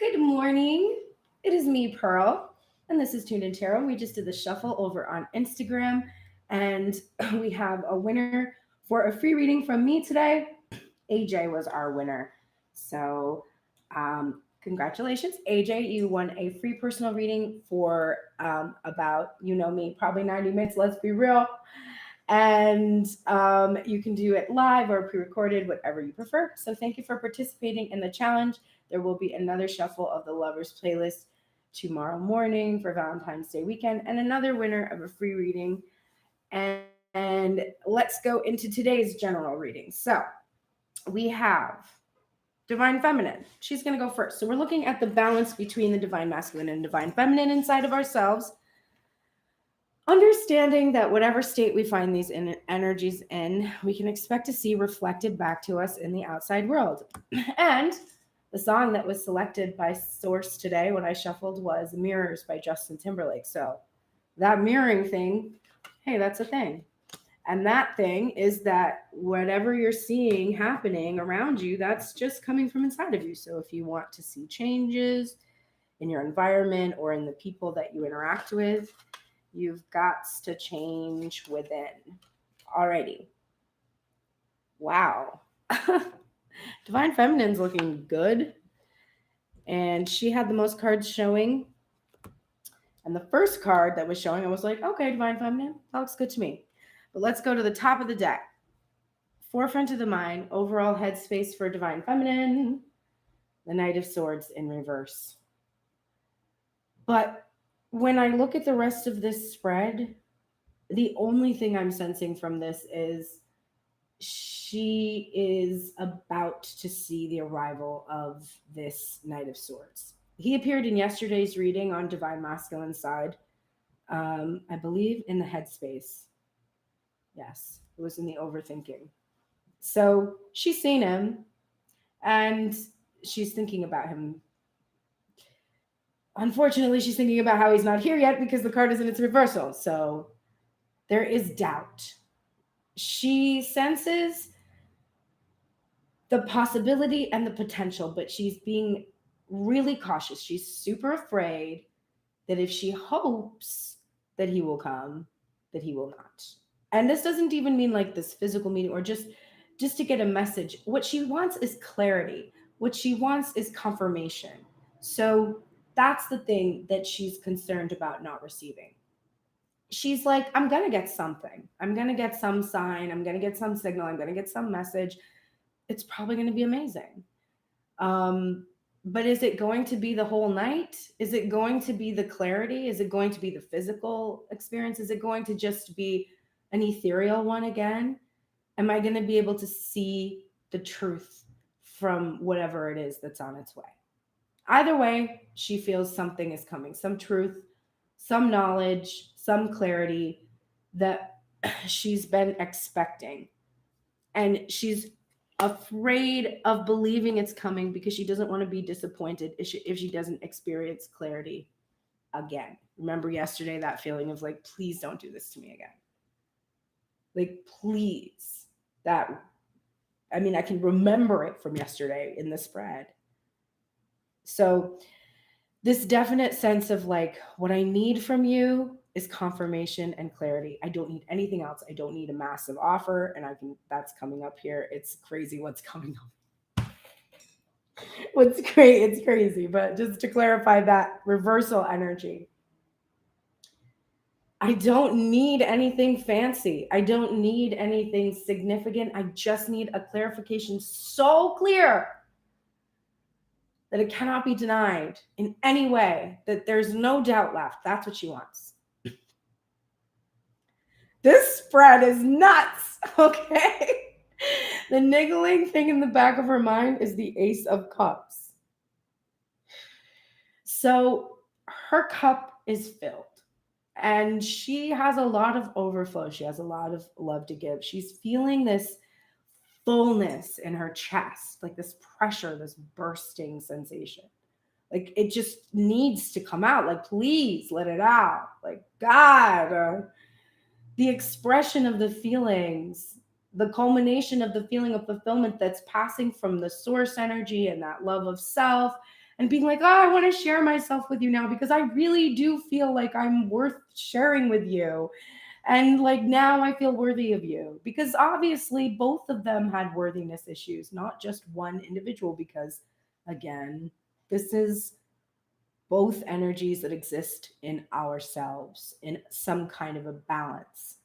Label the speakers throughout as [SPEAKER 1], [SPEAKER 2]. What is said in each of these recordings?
[SPEAKER 1] Good morning. It is me, Pearl, and this is Tuned in Tarot. We just did the shuffle over on Instagram, and we have a winner for a free reading from me today. AJ was our winner. So, congratulations, AJ. You won a free personal reading for about, me, probably 90 minutes. Let's be real. And you can do it live or pre-recorded, whatever you prefer. So thank you for participating in the challenge. There will be another shuffle of the Lovers playlist tomorrow morning for Valentine's Day weekend, and another winner of a free reading. And let's go into today's general reading. So we have Divine Feminine. She's going to go first. So we're looking at the balance between the Divine Masculine and Divine Feminine inside of ourselves. Understanding that whatever state we find these energies in, we can expect to see reflected back to us in the outside world. And the song that was selected by Source today when I shuffled was Mirrors by Justin Timberlake. So that mirroring thing, hey, that's a thing. And that thing is that whatever you're seeing happening around you, that's just coming from inside of you. So if you want to see changes in your environment or in the people that you interact with, you've got to change within. Alrighty. Wow. Divine Feminine's looking good. And she had the most cards showing. And the first card that was showing, I was like, okay, Divine Feminine, that looks good to me. But let's go to the top of the deck. Forefront of the mind, overall headspace for Divine Feminine, the Knight of Swords in reverse. But when I look at the rest of this spread, the only thing I'm sensing from this is she is about to see the arrival of this Knight of Swords. He appeared in yesterday's reading on Divine Masculine side, I believe in the headspace. Yes, it was in the overthinking. So she's seen him and she's thinking about him. Unfortunately, she's thinking about how he's not here yet because the card is in its reversal. So there is doubt. She senses the possibility and the potential, but she's being really cautious. She's super afraid that if she hopes that he will come, that he will not. And this doesn't even mean like this physical meeting or just to get a message. What she wants is clarity. What she wants is confirmation. So that's the thing that she's concerned about not receiving. She's like, I'm going to get something. I'm going to get some sign. I'm going to get some signal. I'm going to get some message. It's probably going to be amazing. But is it going to be the whole night? Is it going to be the clarity? Is it going to be the physical experience? Is it going to just be an ethereal one again? Am I going to be able to see the truth from whatever it is that's on its way? Either way, she feels something is coming, some truth, some knowledge, some clarity that she's been expecting. And she's afraid of believing it's coming because she doesn't want to be disappointed if she doesn't experience clarity again. Remember yesterday that feeling of like, please don't do this to me again. Like, please. I can remember it from yesterday in the spread. So this definite sense of like, what I need from you is confirmation and clarity. I don't need anything else. I don't need a massive offer. And that's coming up here. It's crazy what's coming up. It's crazy. But just to clarify that reversal energy. I don't need anything fancy. I don't need anything significant. I just need a clarification so clear that it cannot be denied in any way, that there's no doubt left. That's what she wants. This spread is nuts, okay? The niggling thing in the back of her mind is the Ace of Cups. So her cup is filled and she has a lot of overflow. She has a lot of love to give. She's feeling this fullness in her chest, like this pressure, this bursting sensation. Like it just needs to come out. Like, please let it out. Like, God, the expression of the feelings, the culmination of the feeling of fulfillment that's passing from the source energy and that love of self and being like, oh, I want to share myself with you now because I really do feel like I'm worth sharing with you. And like now I feel worthy of you, because obviously both of them had worthiness issues, not just one individual, because again, this is both energies that exist in ourselves in some kind of a balance.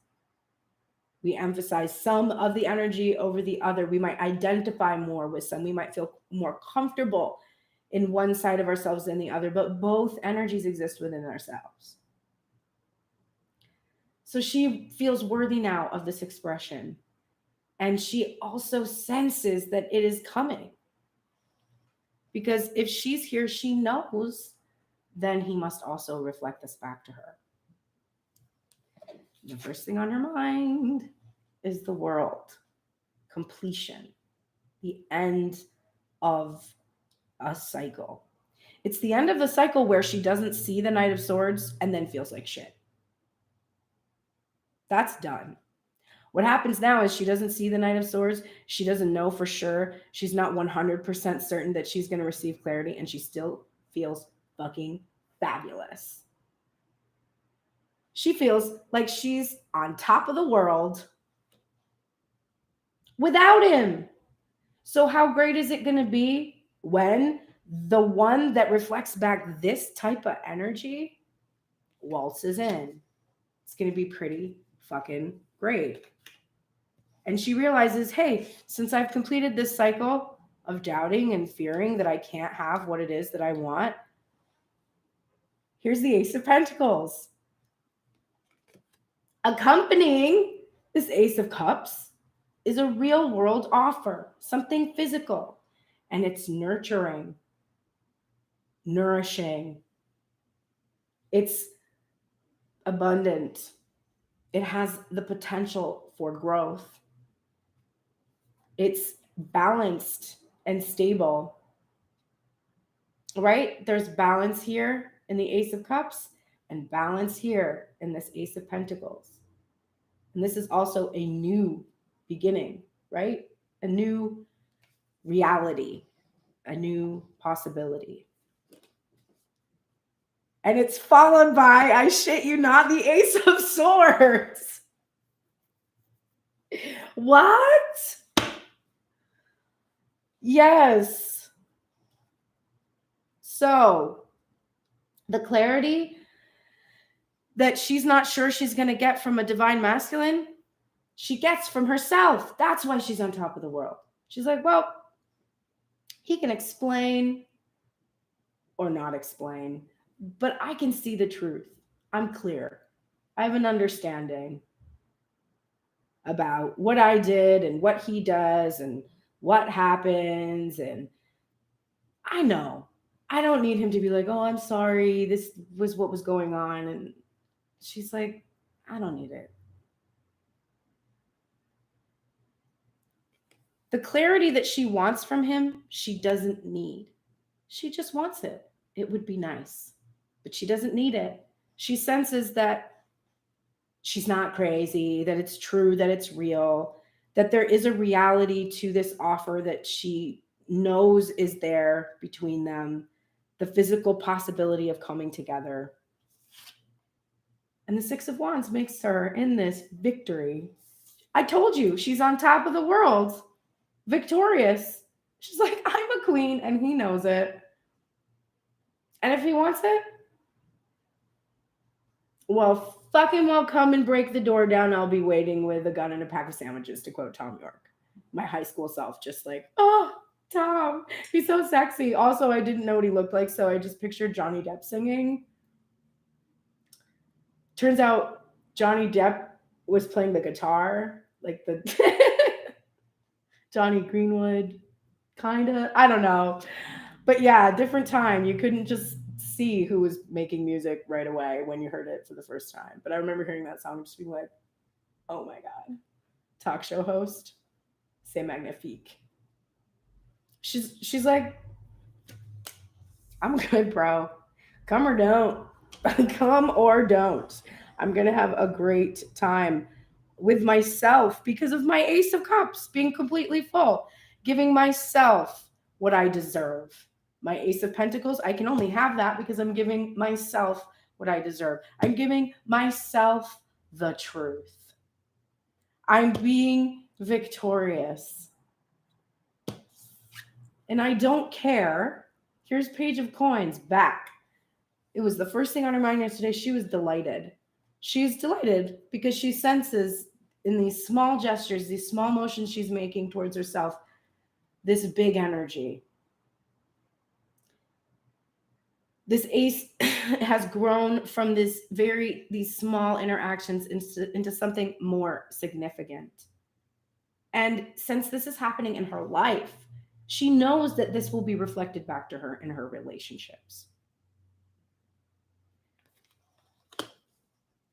[SPEAKER 1] We emphasize some of the energy over the other. We might identify more with some. We might feel more comfortable in one side of ourselves than the other, but both energies exist within ourselves. So she feels worthy now of this expression. And she also senses that it is coming. Because if she's here, she knows, then he must also reflect this back to her. The first thing on her mind is the world, completion, the end of a cycle. It's the end of the cycle where she doesn't see the Knight of Swords and then feels like shit. That's done. What happens now is she doesn't see the Knight of Swords. She doesn't know for sure. She's not 100% certain that she's going to receive clarity, and she still feels fucking fabulous. She feels like she's on top of the world without him. So how great is it going to be when the one that reflects back this type of energy waltzes in? It's going to be pretty fucking great. And she realizes, hey, since I've completed this cycle of doubting and fearing that I can't have what it is that I want, here's the Ace of Pentacles. Accompanying this Ace of Cups is a real world offer, something physical, and it's nurturing, nourishing. It's abundant. It has the potential for growth. It's balanced and stable, right? There's balance here in the Ace of Cups and balance here in this Ace of Pentacles. And this is also a new beginning, right? A new reality, a new possibility. And it's followed by, I shit you not, the Ace of Swords. What? Yes. So the clarity that she's not sure she's going to get from a divine masculine, she gets from herself. That's why she's on top of the world. She's like, well, he can explain or not explain, but I can see the truth. I'm clear. I have an understanding about what I did and what he does and what happens. And I know. I don't need him to be like, oh, I'm sorry. This was what was going on. And she's like, I don't need it. The clarity that she wants from him, she doesn't need. She just wants it. It would be nice, but she doesn't need it. She senses that she's not crazy, that it's true, that it's real, that there is a reality to this offer that she knows is there between them, the physical possibility of coming together. And the Six of Wands makes her in this victory. I told you, she's on top of the world, victorious. She's like, I'm a queen, and he knows it. And if he wants it, well, fucking well, come and break the door down. I'll be waiting with a gun and a pack of sandwiches, to quote Tom York. My high school self, just like, oh, Tom, he's so sexy. Also, I didn't know what he looked like, so I just pictured Johnny Depp singing. Turns out Johnny Depp was playing the guitar, like the Johnny Greenwood, kind of. I don't know. But yeah, different time. You couldn't just see who was making music right away when you heard it for the first time. But I remember hearing that song and just being like, oh my God. Talk show host, c'est magnifique. She's like, I'm good, bro. Come or don't. Come or don't. I'm going to have a great time with myself because of my Ace of Cups being completely full, giving myself what I deserve, My Ace of Pentacles, I can only have that because I'm giving myself what I deserve. I'm giving myself the truth. I'm being victorious. And I don't care. Here's Page of Coins back. It was the first thing on her mind yesterday. She was delighted. She's delighted because she senses in these small gestures, these small motions she's making towards herself, this big energy. This ace has grown from these small interactions into something more significant. And since this is happening in her life, she knows that this will be reflected back to her in her relationships.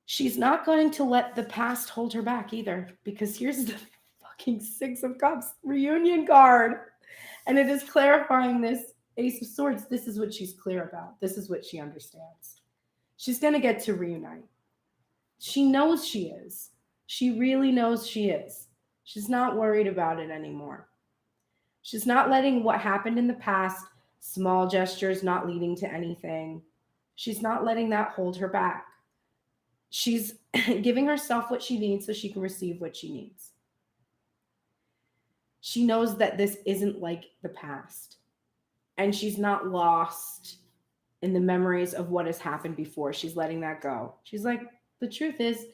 [SPEAKER 1] She's not going to let the past hold her back either, because here's the fucking Six of Cups reunion card. And it is clarifying this Ace of Swords. This is what she's clear about. This is what she understands. She's going to get to reunite. She knows she is. She really knows she is. She's not worried about it anymore. She's not letting what happened in the past, small gestures not leading to anything, she's not letting that hold her back. She's giving herself what she needs so she can receive what she needs. She knows that this isn't like the past. And she's not lost in the memories of what has happened before. She's letting that go. She's like, the truth is,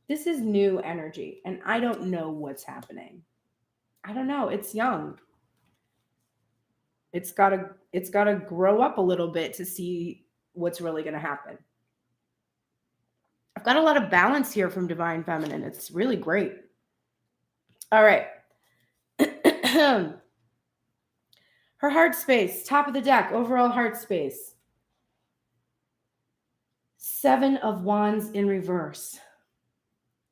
[SPEAKER 1] this is new energy. And I don't know what's happening. I don't know. It's young. It's gotta grow up a little bit to see what's really going to happen. I've got a lot of balance here from Divine Feminine. It's really great. All right. Her heart space, top of the deck, overall heart space. 7 of Wands in reverse.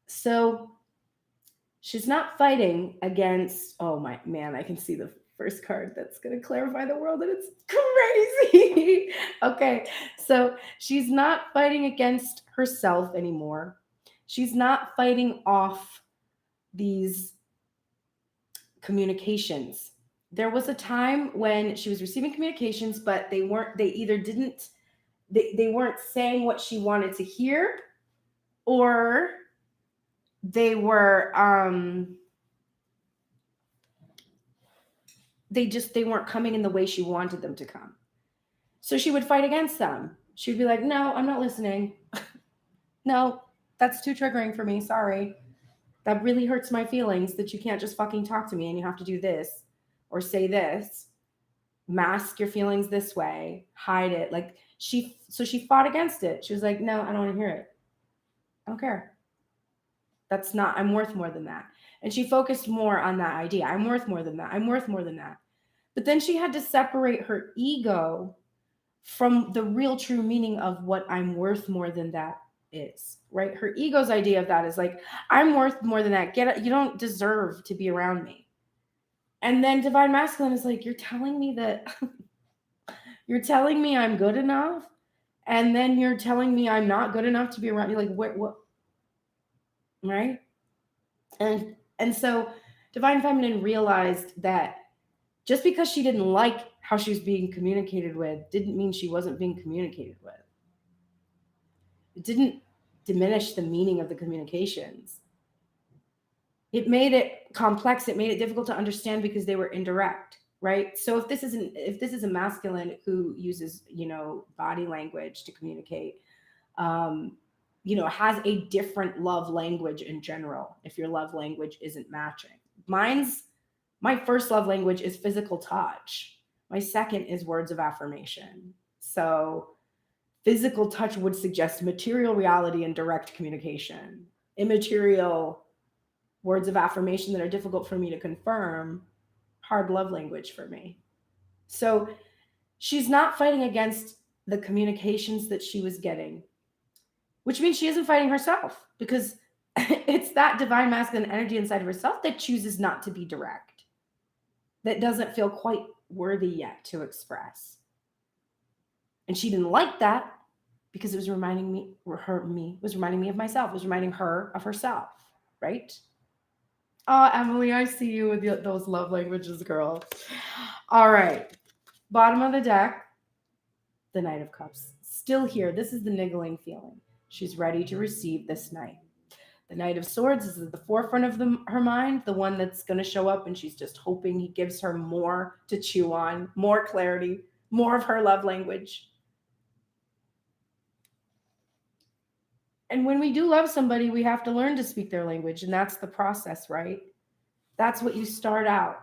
[SPEAKER 1] So she's not fighting against, oh my man, I can see the first card that's going to clarify the world, and it's crazy. Okay, so she's not fighting against herself anymore. She's not fighting off these communications. There was a time when she was receiving communications, but they weren't saying what she wanted to hear, or they were they weren't coming in the way she wanted them to come. So she would fight against them. She'd be like, no, I'm not listening. No, that's too triggering for me. Sorry. That really hurts my feelings that you can't just fucking talk to me and you have to do this or say this. Mask your feelings this way. Hide it. Like she fought against it. She was like, no, I don't want to hear it. I don't care. I'm worth more than that. And she focused more on that idea. I'm worth more than that. I'm worth more than that. But then she had to separate her ego from the real true meaning of what I'm worth more than that is, right? Her ego's idea of that is like, I'm worth more than that. You don't deserve to be around me. And then Divine Masculine is like, you're telling me that you're telling me I'm good enough. And then you're telling me I'm not good enough to be around you. Like, what? Right? And so Divine Feminine realized that just because she didn't like how she was being communicated with didn't mean she wasn't being communicated with. It didn't diminish the meaning of the communications. It made it complex. It made it difficult to understand because they were indirect, right? So if this is a masculine who uses, body language to communicate, has a different love language in general. If your love language isn't matching, my first love language is physical touch. My second is words of affirmation. So physical touch would suggest material reality and direct communication. Immaterial words of affirmation that are difficult for me to confirm, hard love language for me. So she's not fighting against the communications that she was getting, which means she isn't fighting herself, because it's that divine masculine energy inside of herself that chooses not to be direct, that doesn't feel quite worthy yet to express. And she didn't like that because it was reminding me of myself. It was reminding her of herself, right? Oh, Emily, I see you with those love languages, girl. All right. Bottom of the deck, the Knight of Cups. Still here. This is the niggling feeling. She's ready to receive this Knight. The Knight of Swords is at the forefront of her mind, the one that's going to show up, and she's just hoping he gives her more to chew on, more clarity, more of her love language. And when we do love somebody, we have to learn to speak their language, and that's the process, right? That's what you start out.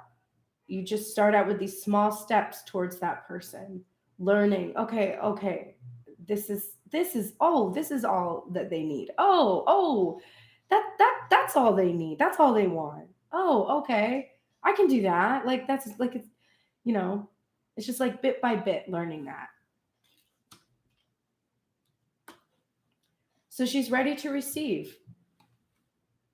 [SPEAKER 1] You just start out with these small steps towards that person, learning, okay, this is all that they need. That's all they need. That's all they want. Oh, okay. I can do that. Like that's like it's it's just like bit by bit learning that. So she's ready to receive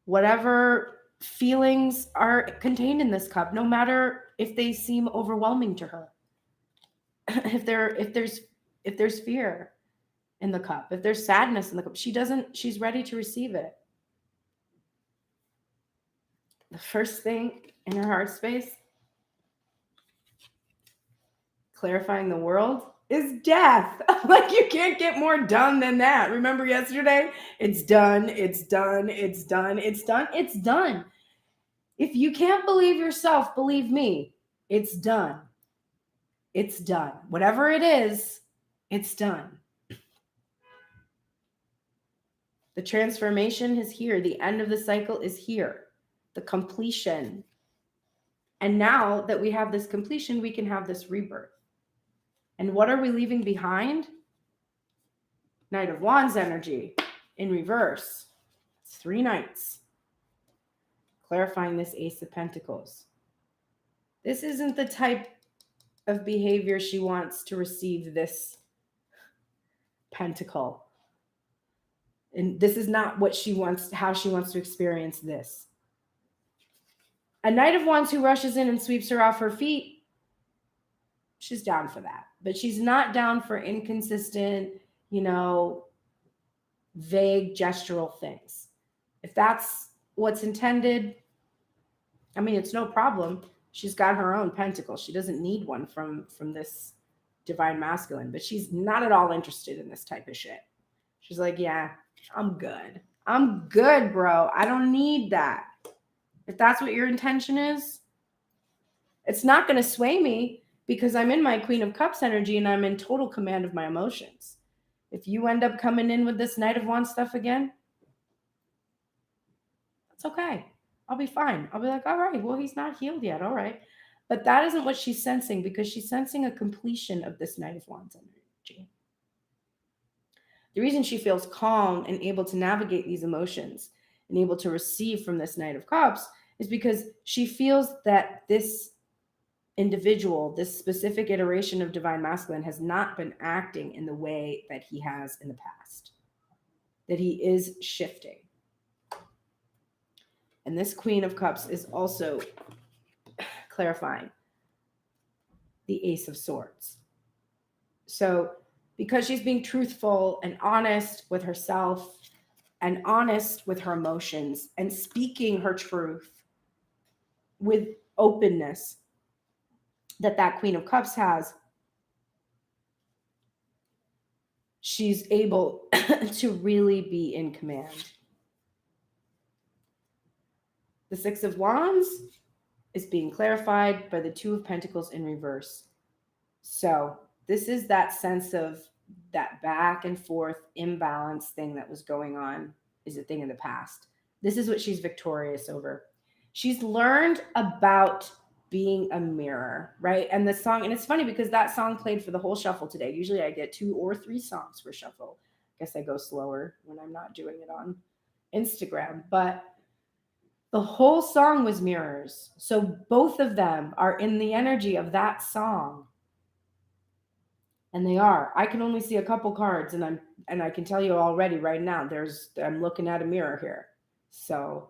[SPEAKER 1] whatever feelings are contained in this cup, no matter if they seem overwhelming to her. if there's fear in the cup, if there's sadness in the cup, she's ready to receive it. The first thing in her heart space, clarifying the world, is death. Like, you can't get more done than that. Remember yesterday? It's done, it's done, it's done, it's done, it's done. If you can't believe yourself, believe me, it's done. It's done. Whatever it is, it's done. The transformation is here. The end of the cycle is here. The completion. And now that we have this completion, we can have this rebirth. And what are we leaving behind? Knight of Wands energy in reverse. It's 3 knights. Clarifying this Ace of Pentacles. This isn't the type of behavior she wants to receive this pentacle. And this is not what she wants, how she wants to experience this. A Knight of Wands who rushes in and sweeps her off her feet, she's down for that. But she's not down for inconsistent, vague gestural things. If that's what's intended, I mean, it's no problem. She's got her own pentacle. She doesn't need one from this divine masculine, but she's not at all interested in this type of shit. She's like, yeah, I'm good. I'm good, bro. I don't need that. If that's what your intention is, it's not going to sway me because I'm in my Queen of Cups energy and I'm in total command of my emotions. If you end up coming in with this Knight of Wands stuff again, that's okay. I'll be fine. I'll be like, all right, well, he's not healed yet. All right. But that isn't what she's sensing, because she's sensing a completion of this Knight of Wands energy. The reason she feels calm and able to navigate these emotions and able to receive from this Knight of Cups is because she feels that this individual, this specific iteration of divine masculine, has not been acting in the way that he has in the past, that he is shifting. And this Queen of Cups is also clarifying the Ace of Swords. So because she's being truthful and honest with herself and honest with her emotions and speaking her truth with openness that Queen of Cups has, she's able to really be in command. The Six of Wands is being clarified by the Two of Pentacles in reverse. So this is that sense of that back and forth imbalance thing that was going on is a thing in the past. This is what she's victorious over. She's learned about being a mirror, right? And the song, and it's funny because that song played for the whole shuffle today. Usually I get 2 or 3 songs for shuffle. I guess I go slower when I'm not doing it on Instagram, but the whole song was mirrors. So both of them are in the energy of that song. And they are. I can only see a couple cards, and I can tell you already right now, I'm looking at a mirror here. So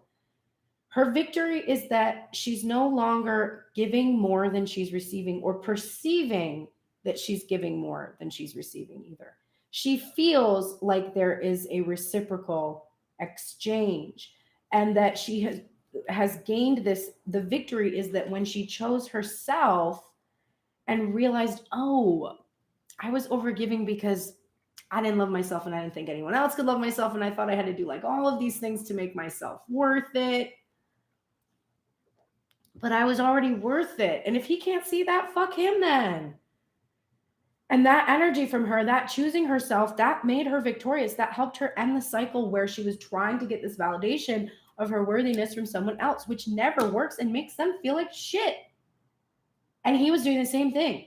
[SPEAKER 1] her victory is that she's no longer giving more than she's receiving, or perceiving that she's giving more than she's receiving either. She feels like there is a reciprocal exchange, and that she has gained this. The victory is that when she chose herself, and realized, oh, I was overgiving because I didn't love myself and I didn't think anyone else could love myself. And I thought I had to do like all of these things to make myself worth it. But I was already worth it. And if he can't see that, fuck him then. And that energy from her, that choosing herself, that made her victorious. That helped her end the cycle where she was trying to get this validation of her worthiness from someone else, which never works and makes them feel like shit. And he was doing the same thing.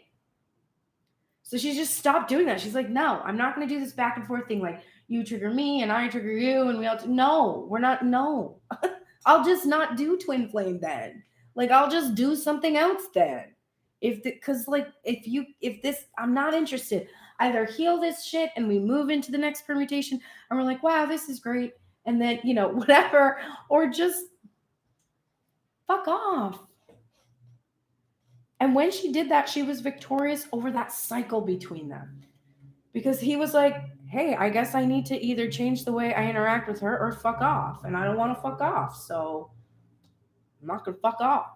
[SPEAKER 1] So she just stopped doing that. She's like, no, I'm not going to do this back and forth thing. Like, you trigger me and I trigger you and we all, no, we're not, no. I'll just not do twin flame then. Like, I'll just do something else then. If this, I'm not interested. Either heal this shit and we move into the next permutation and we're like, wow, this is great. And then, whatever, or just fuck off. And when she did that, she was victorious over that cycle between them. Because he was like, hey, I guess I need to either change the way I interact with her or fuck off. And I don't want to fuck off. So I'm not going to fuck off.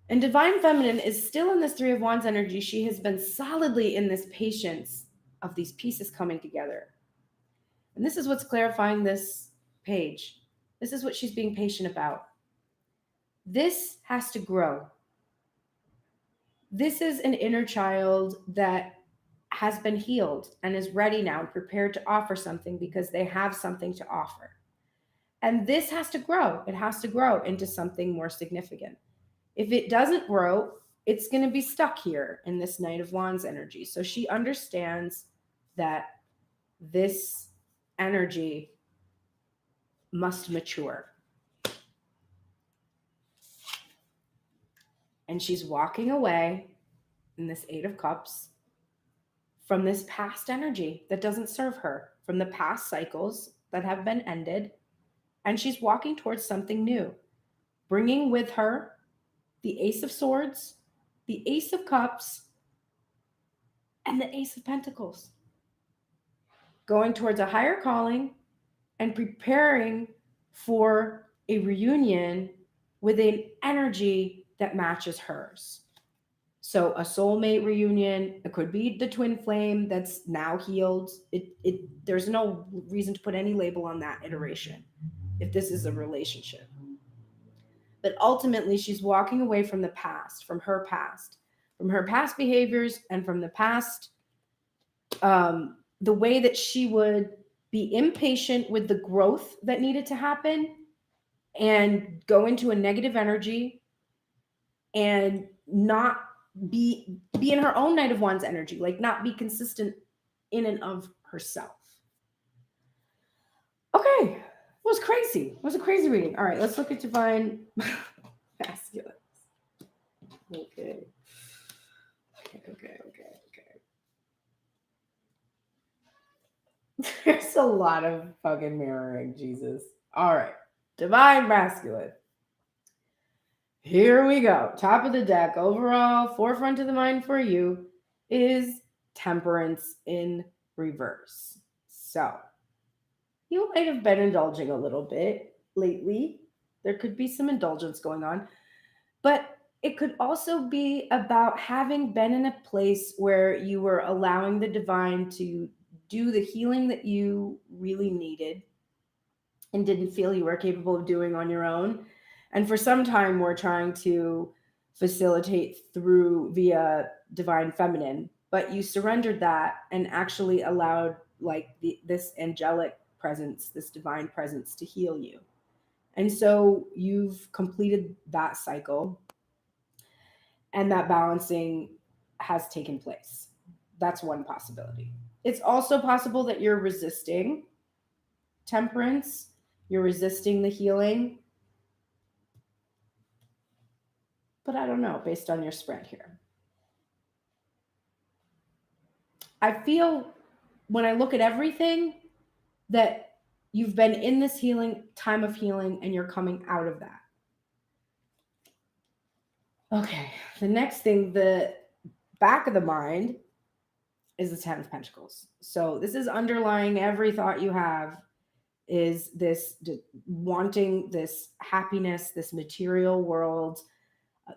[SPEAKER 1] And Divine Feminine is still in this Three of Wands energy. She has been solidly in this patience of these pieces coming together. And this is what's clarifying this page. This is what she's being patient about. This has to grow. This is an inner child that has been healed and is ready now and prepared to offer something because they have something to offer. And this has to grow. It has to grow into something more significant. If it doesn't grow, it's going to be stuck here in this Knight of Wands energy. So she understands that this energy must mature. And she's walking away in this Eight of Cups from this past energy that doesn't serve her, from the past cycles that have been ended. And she's walking towards something new, bringing with her the Ace of Swords, the Ace of Cups, and the Ace of Pentacles. Going towards a higher calling and preparing for a reunion with an energy that matches hers. So a soulmate reunion, it could be the twin flame that's now healed. There's no reason to put any label on that iteration if this is a relationship. But ultimately, she's walking away from the past, from her past behaviors, and from the past, the way that she would be impatient with the growth that needed to happen and go into a negative energy and not be in her own Knight of Wands energy, like not be consistent in and of herself. Okay. It was crazy. It was a crazy reading. All right, let's look at Divine Masculine. Okay. There's a lot of fucking mirroring, Jesus. All right. Divine Masculine. Here we go. Top of the deck. Overall, forefront of the mind for you is Temperance in reverse. So, you might have been indulging a little bit lately. There could be some indulgence going on. But it could also be about having been in a place where you were allowing the divine to do the healing that you really needed and didn't feel you were capable of doing on your own. And for some time, we're trying to facilitate via Divine Feminine, but you surrendered that and actually allowed this angelic presence, this divine presence to heal you. And so you've completed that cycle and that balancing has taken place. That's one possibility. It's also possible that you're resisting temperance, you're resisting the healing. But I don't know, based on your spread here. I feel when I look at everything that you've been in this time of healing, and you're coming out of that. Okay, the next thing, the back of the mind is the Ten of Pentacles. So this is underlying every thought you have is this wanting this happiness, this material world,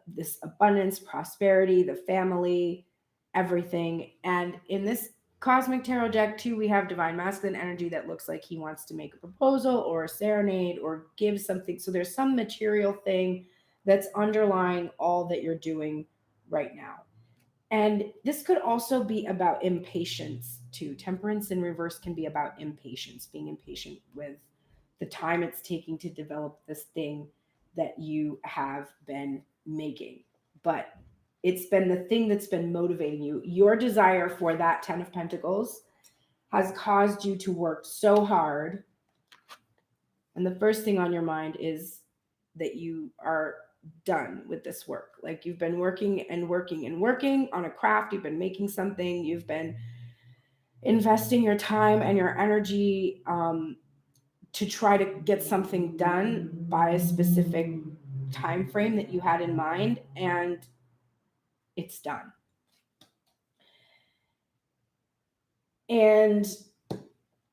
[SPEAKER 1] this abundance, prosperity, the family, everything. And in this cosmic tarot deck too, we have divine masculine energy that looks like he wants to make a proposal or a serenade or give something. So there's some material thing that's underlying all that you're doing right now. And this could also be about impatience too. Temperance in reverse can be about impatience, being impatient with the time it's taking to develop this thing that you have been making. But it's been the thing that's been motivating you. Your desire for that 10 of Pentacles has caused you to work so hard. And the first thing on your mind is that you are done with this work. Like you've been working and working and working on a craft, you've been making something, you've been investing your time and your energy to try to get something done by a specific time frame that you had in mind, and it's done. And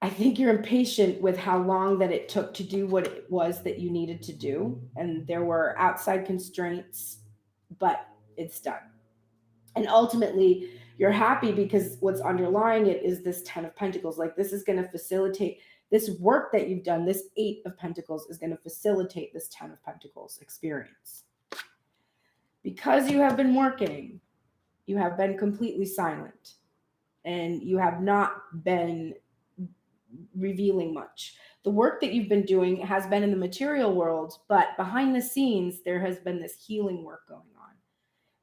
[SPEAKER 1] I think you're impatient with how long that it took to do what it was that you needed to do. And there were outside constraints, but it's done. And ultimately, you're happy because what's underlying it is this 10 of Pentacles. Like this is going to facilitate this work that you've done. This 8 of Pentacles is going to facilitate this 10 of Pentacles experience. Because you have been working, you have been completely silent, and you have not been revealing much. The work that you've been doing has been in the material world, but behind the scenes, there has been this healing work going on.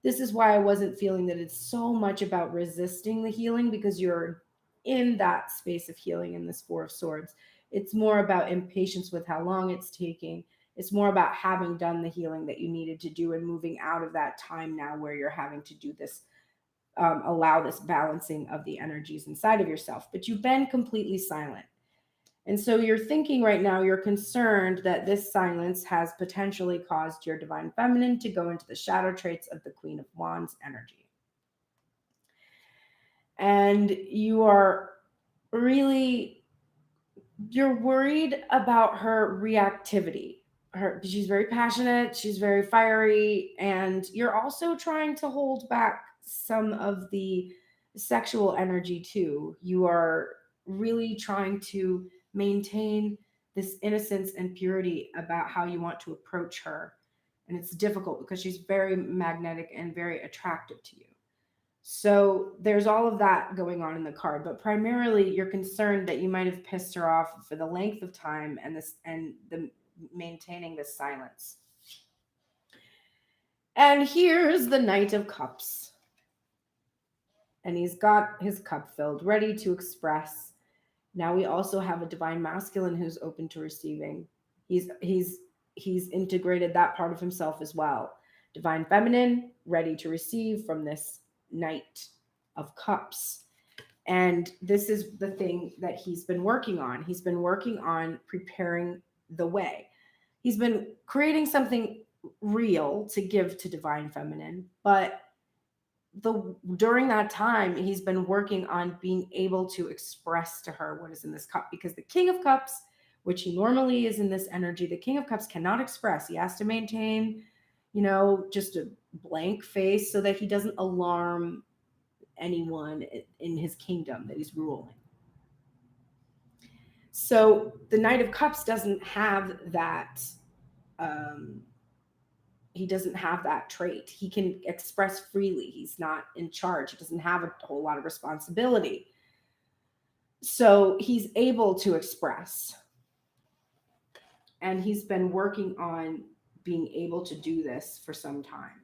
[SPEAKER 1] This is why I wasn't feeling that it's so much about resisting the healing, because you're in that space of healing in this 4 of Swords. It's more about impatience with how long it's taking. It's more about having done the healing that you needed to do and moving out of that time now where you're having to do this, allow this balancing of the energies inside of yourself. But you've been completely silent. And so you're thinking right now, you're concerned that this silence has potentially caused your divine feminine to go into the shadow traits of the Queen of Wands energy. And you are really, you're worried about her reactivity. She's very passionate, she's very fiery, and you're also trying to hold back some of the sexual energy too. You are really trying to maintain this innocence and purity about how you want to approach her. And it's difficult because she's very magnetic and very attractive to you. So there's all of that going on in the card, but primarily you're concerned that you might have pissed her off for the length of time and the maintaining this silence. And here's the Knight of Cups. And he's got his cup filled, ready to express. Now we also have a divine masculine who's open to receiving. He's integrated that part of himself as well. Divine feminine, ready to receive from this Knight of Cups. And this is the thing that he's been working on. He's been working on preparing the way. He's been creating something real to give to divine feminine, but during that time, he's been working on being able to express to her what is in this cup, because the King of Cups, which he normally is in this energy, the King of Cups cannot express. He has to maintain, just a blank face so that he doesn't alarm anyone in his kingdom that he's ruling. So the Knight of Cups doesn't have that. He doesn't have that trait. He can express freely. He's not in charge. He doesn't have a whole lot of responsibility. So he's able to express. And he's been working on being able to do this for some time.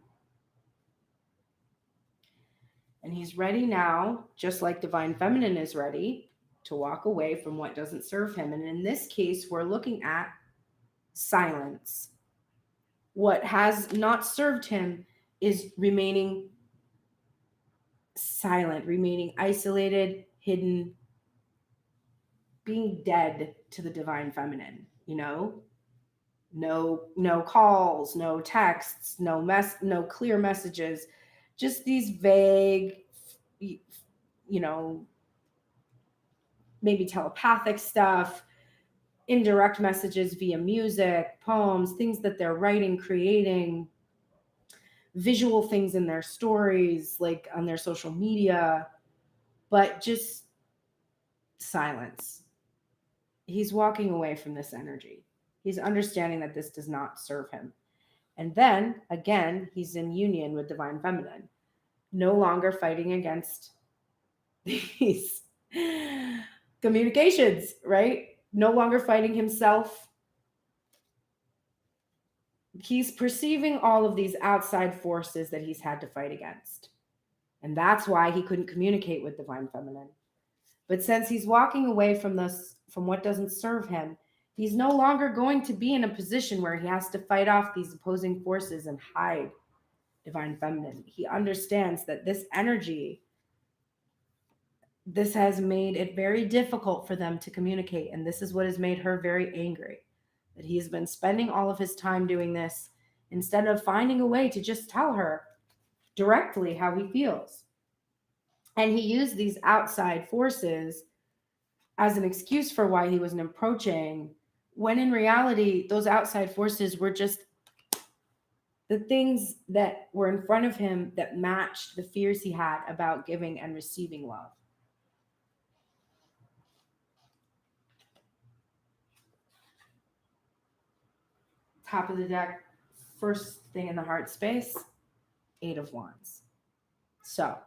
[SPEAKER 1] And he's ready now, just like divine feminine is ready, to walk away from what doesn't serve him. And in this case, we're looking at silence. What has not served him is remaining silent, remaining isolated, hidden, being dead to the divine feminine, no calls, no texts, no clear messages, just these vague, maybe telepathic stuff, indirect messages via music, poems, things that they're writing, creating, visual things in their stories, like on their social media, but just silence. He's walking away from this energy. He's understanding that this does not serve him. And then again, he's in union with divine feminine, no longer fighting against these communications, right? No longer fighting himself. He's perceiving all of these outside forces that he's had to fight against. And that's why he couldn't communicate with divine feminine. But since he's walking away from what doesn't serve him, he's no longer going to be in a position where he has to fight off these opposing forces and hide divine feminine. He understands that this energy, this has made it very difficult for them to communicate. And this is what has made her very angry, that he has been spending all of his time doing this instead of finding a way to just tell her directly how he feels. And he used these outside forces as an excuse for why he wasn't approaching, when in reality, those outside forces were just the things that were in front of him that matched the fears he had about giving and receiving love. Top of the deck, first thing in the heart space, 8 of Wands. So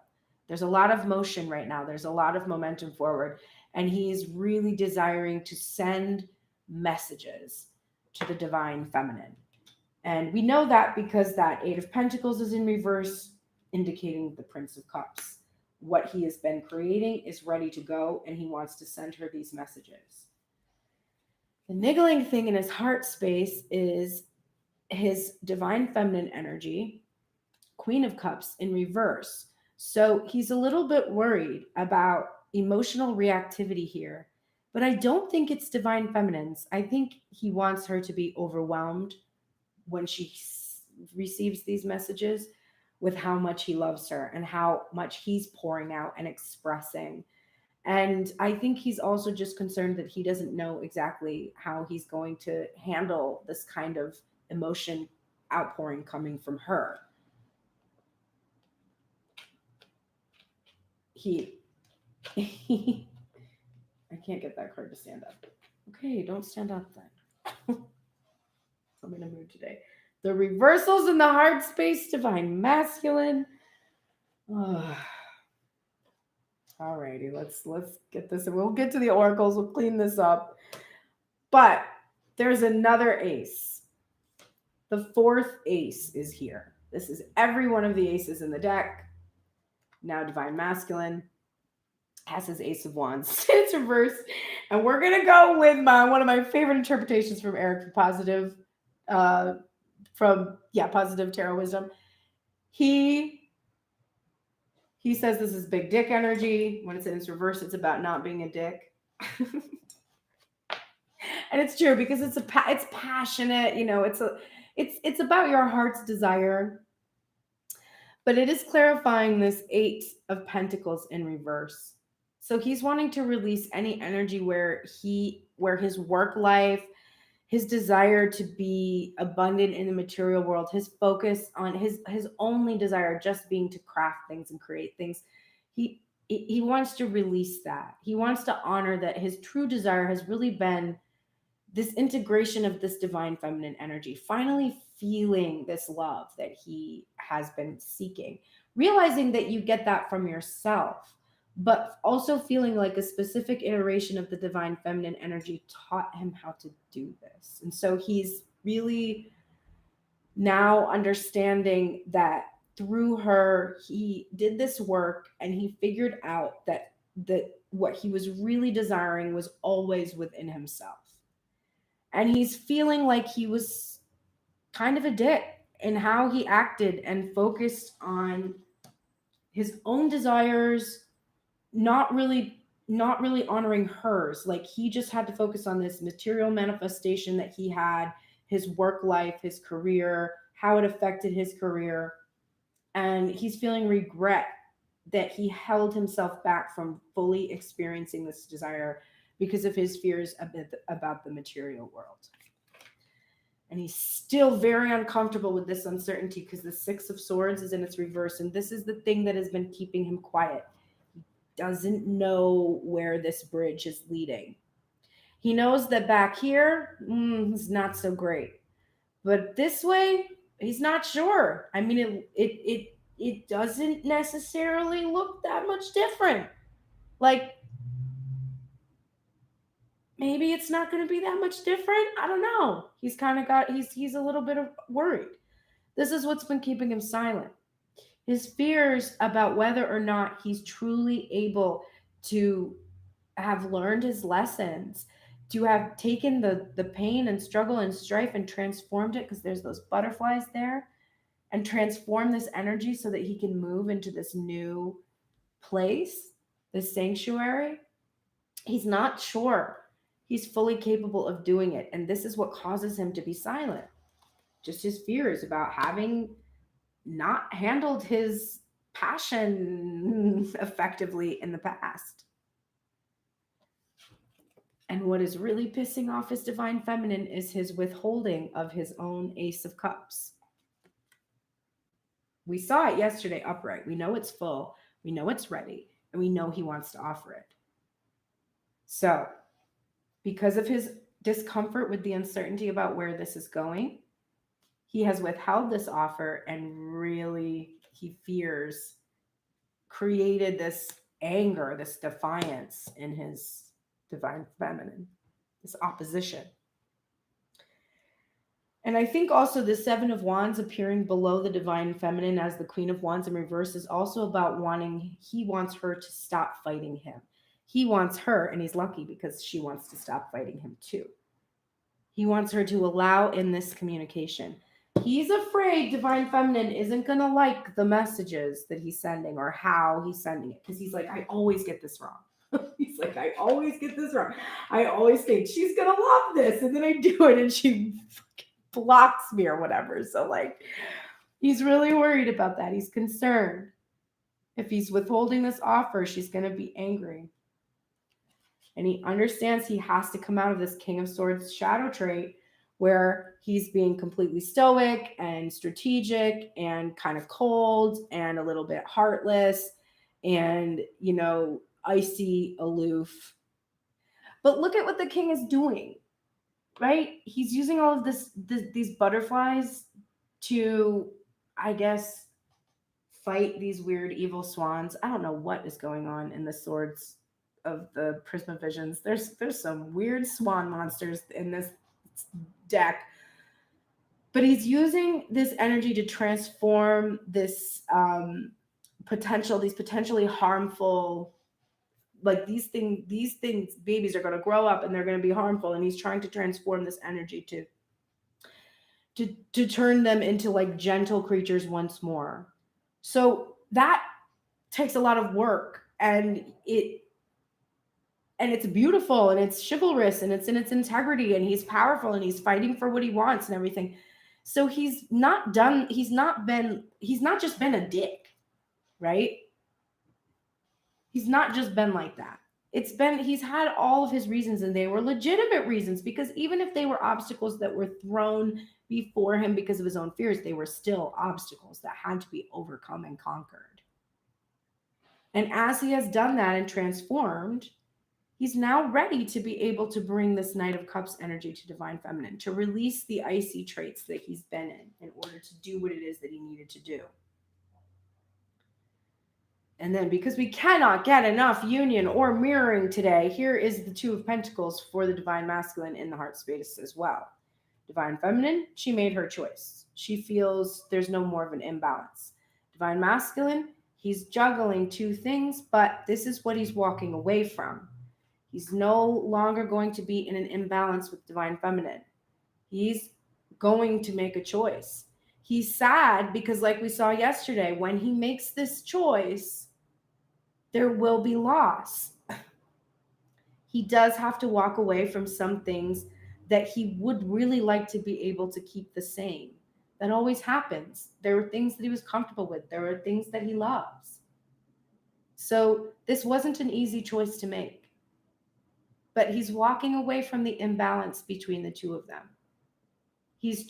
[SPEAKER 1] there's a lot of motion right now. There's a lot of momentum forward. And he's really desiring to send messages to the divine feminine. And we know that because that 8 of Pentacles is in reverse, indicating the Prince of Cups. What he has been creating is ready to go, and he wants to send her these messages. The niggling thing in his heart space is his divine feminine energy, Queen of Cups in reverse. So he's a little bit worried about emotional reactivity here, but I don't think it's divine feminine's. I think he wants her to be overwhelmed when she receives these messages with how much he loves her and how much he's pouring out and expressing. And I think he's also just concerned that he doesn't know exactly how he's going to handle this kind of emotion outpouring coming from her. I can't get that card to stand up. Okay, don't stand up then. I'm in a mood today. The reversals in the heart space, divine masculine. Oh. Alrighty, let's get this. We'll get to the oracles. We'll clean this up. But there's another ace. The 4th ace is here. This is every one of the aces in the deck. Now divine masculine has his Ace of Wands. It's reverse. And we're going to go with one of my favorite interpretations from Eric for positive tarot wisdom. He says this is big dick energy. When it's in its reverse, it's about not being a dick. And it's true because it's passionate, it's about your heart's desire. But it is clarifying this 8 of Pentacles in reverse. So he's wanting to release any energy where his work life, his desire to be abundant in the material world, his focus on his only desire just being to craft things and create things. He wants to release that. He wants to honor that his true desire has really been this integration of this divine feminine energy, finally feeling this love that he has been seeking, realizing that you get that from yourself, but also feeling like a specific iteration of the divine feminine energy taught him how to do this. And so he's really now understanding that through her, he did this work and he figured out that what he was really desiring was always within himself. And he's feeling like he was kind of a dick in how he acted and focused on his own desires, not really honoring hers. Like he just had to focus on this material manifestation that he had, his work life, his career, how it affected his career. And he's feeling regret that he held himself back from fully experiencing this desire because of his fears about the material world. And he's still very uncomfortable with this uncertainty because the Six of Swords is in its reverse. And this is the thing that has been keeping him quiet. He doesn't know where this bridge is leading. He knows that back here is not so great. But this way, he's not sure. I mean, it doesn't necessarily look that much different. Like, maybe it's not going to be that much different. I don't know. He's kind of he's a little bit worried. This is what's been keeping him silent. His fears about whether or not he's truly able to have learned his lessons, to have taken the pain and struggle and strife and transformed it, because there's those butterflies there, and transform this energy so that he can move into this new place, this sanctuary. He's not sure he's fully capable of doing it. And this is what causes him to be silent. Just his fears about having not handled his passion effectively in the past. And what is really pissing off his divine feminine is his withholding of his own Ace of Cups. We saw it yesterday upright. We know it's full. We know it's ready. And we know he wants to offer it. So, because of his discomfort with the uncertainty about where this is going, he has withheld this offer, and really, he fears, created this anger, this defiance in his divine feminine, this opposition. And I think also the Seven of Wands appearing below the divine feminine as the Queen of Wands in reverse is also about he wants her to stop fighting him. He wants her, and he's lucky because she wants to stop fighting him too. He wants her to allow in this communication. He's afraid divine feminine isn't going to like the messages that he's sending or how he's sending it. Because he's like, I always get this wrong. He's like, I always get this wrong. I always think she's going to love this. And then I do it and she blocks me or whatever. So like, he's really worried about that. He's concerned. If he's withholding this offer, she's going to be angry. And he understands he has to come out of this King of Swords shadow trait where he's being completely stoic and strategic and kind of cold and a little bit heartless and, you know, icy, aloof. But look at what the king is doing, right? He's using all of these butterflies to, I guess, fight these weird evil swans. I don't know what is going on in the swords of the Prisma visions. There's some weird swan monsters in this deck, but he's using this energy to transform this these potentially harmful, like these things, babies are going to grow up and they're going to be harmful, and he's trying to transform this energy to turn them into like gentle creatures once more. So that takes a lot of work, and it's beautiful and it's chivalrous and it's in its integrity, and he's powerful and he's fighting for what he wants and everything. So he's not just been a dick, right? He's not just been like that. He's had all of his reasons, and they were legitimate reasons, because even if they were obstacles that were thrown before him because of his own fears, they were still obstacles that had to be overcome and conquered. And as he has done that and transformed, he's now ready to be able to bring this Knight of Cups energy to divine feminine, to release the icy traits that he's been in order to do what it is that he needed to do. And then, because we cannot get enough union or mirroring today, here is the Two of Pentacles for the divine masculine in the heart space as well. Divine feminine, she made her choice. She feels there's no more of an imbalance. Divine masculine, he's juggling two things, but this is what he's walking away from. He's no longer going to be in an imbalance with divine feminine. He's going to make a choice. He's sad because, like we saw yesterday, when he makes this choice, there will be loss. He does have to walk away from some things that he would really like to be able to keep the same. That always happens. There were things that he was comfortable with. There were things that he loves. So this wasn't an easy choice to make. but he's walking away from the imbalance between the two of them. He's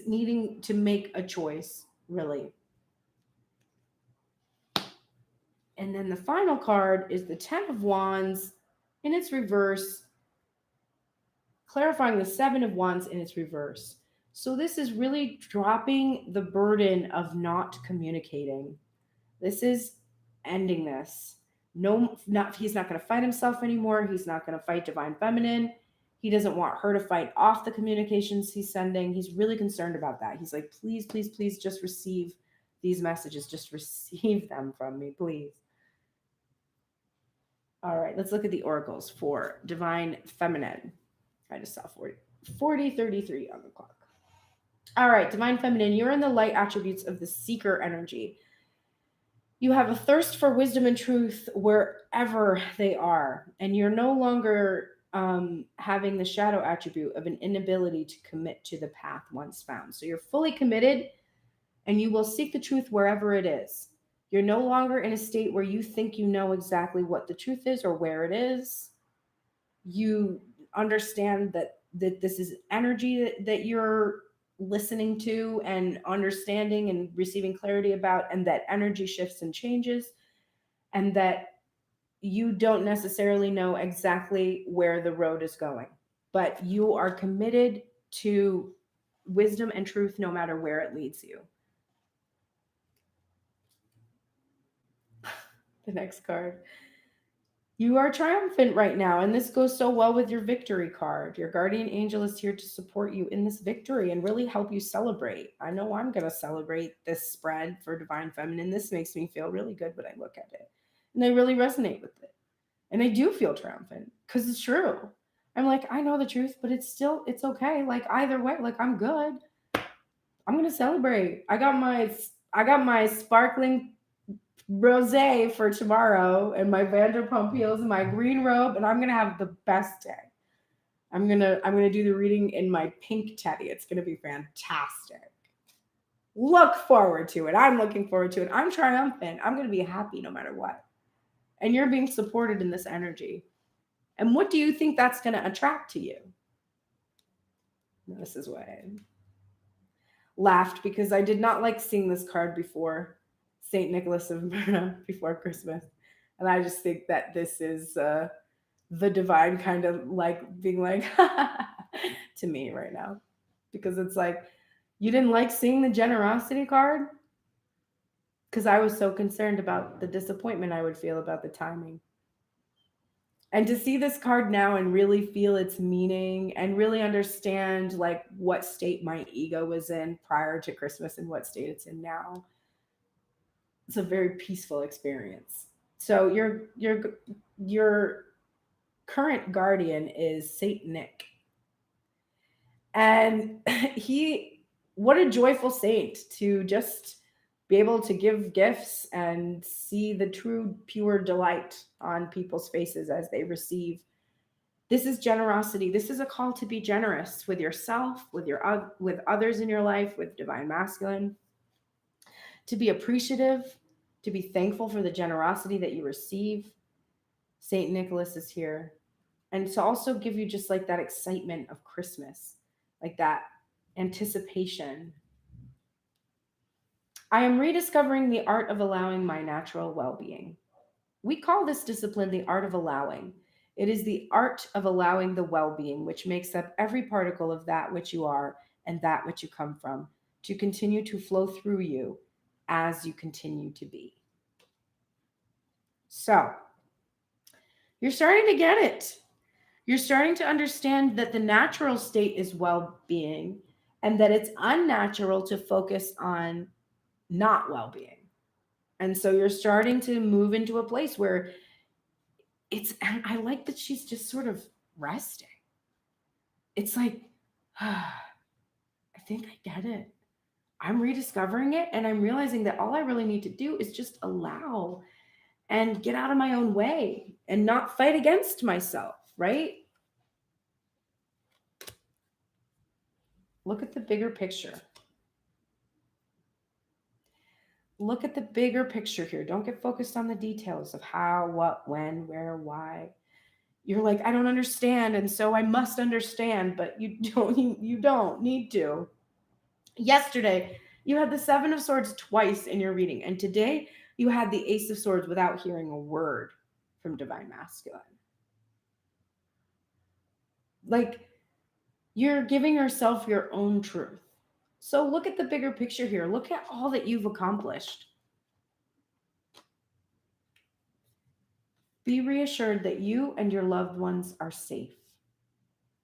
[SPEAKER 1] needing to make a choice, really. And then the final card is the Ten of Wands in its reverse, clarifying the Seven of Wands in its reverse. So this is really dropping the burden of not communicating. This is ending this. He's not going to fight himself anymore. He's not going to fight Divine Feminine. He doesn't want her to fight off the communications he's sending. He's really concerned about that. He's like, please, please, please just receive these messages. Just receive them from me, please. All right, let's look at the oracles for Divine Feminine. I just saw 40:33 on the clock. All right, Divine Feminine, you're in the light attributes of the seeker energy. You have a thirst for wisdom and truth wherever they are, and you're no longer having the shadow attribute of an inability to commit to the path once found. So you're fully committed, and you will seek the truth wherever it is. You're no longer in a state where you think you know exactly what the truth is or where it is. You understand that this is energy that you're listening to and understanding and receiving clarity about, and that energy shifts and changes, and that you don't necessarily know exactly where the road is going, but you are committed to wisdom and truth no matter where it leads you. The next card. You are triumphant right now, and this goes so well with your victory card. Your guardian angel is here to support you in this victory and really help you celebrate. I know I'm going to celebrate this spread for Divine Feminine. This makes me feel really good when I look at it, and I really resonate with it. And I do feel triumphant because it's true. I'm like, I know the truth, but it's okay. Like either way, like I'm good. I'm going to celebrate. I got my sparkling rosé for tomorrow and my Vanderpump heels and my green robe, and I'm going to have the best day. I'm going to do the reading in my pink teddy. It's going to be fantastic. Look forward to it. I'm looking forward to it. I'm triumphant. I'm going to be happy no matter what. And you're being supported in this energy. And what do you think that's going to attract to you? This is why I laughed, because I did not like seeing this card before St. Nicholas of Myra before Christmas. And I just think that this is the divine kind of like being like to me right now. Because it's like, you didn't like seeing the generosity card? Because I was so concerned about the disappointment I would feel about the timing. And to see this card now and really feel its meaning and really understand like what state my ego was in prior to Christmas and what state it's in now, it's a very peaceful experience. So your current guardian is Saint Nick. And what a joyful saint to just be able to give gifts and see the true pure delight on people's faces as they receive. This is generosity. This is a call to be generous with yourself, with others in your life, with divine masculine, to be appreciative, to be thankful for the generosity that you receive. Saint Nicholas is here. And to also give you just like that excitement of Christmas, like that anticipation. I am rediscovering the art of allowing my natural well-being. We call this discipline the art of allowing. It is the art of allowing the well-being, which makes up every particle of that which you are and that which you come from, to continue to flow through you as you continue to be. So, you're starting to get it. You're starting to understand that the natural state is well-being and that it's unnatural to focus on not well-being. And so you're starting to move into a place where and I like that she's just sort of resting. It's like, I think I get it. I'm rediscovering it, and I'm realizing that all I really need to do is just allow and get out of my own way and not fight against myself, right? Look at the bigger picture. look at the bigger picture here. Don't get focused on the details of how, what, when, where, why. You're like, I don't understand, and so I must understand, but you don't need to. Yesterday, you had the Seven of Swords twice in your reading, and today you had the Ace of Swords without hearing a word from Divine Masculine. Like, you're giving yourself your own truth. So look at the bigger picture here. Look at all that you've accomplished. Be reassured that you and your loved ones are safe.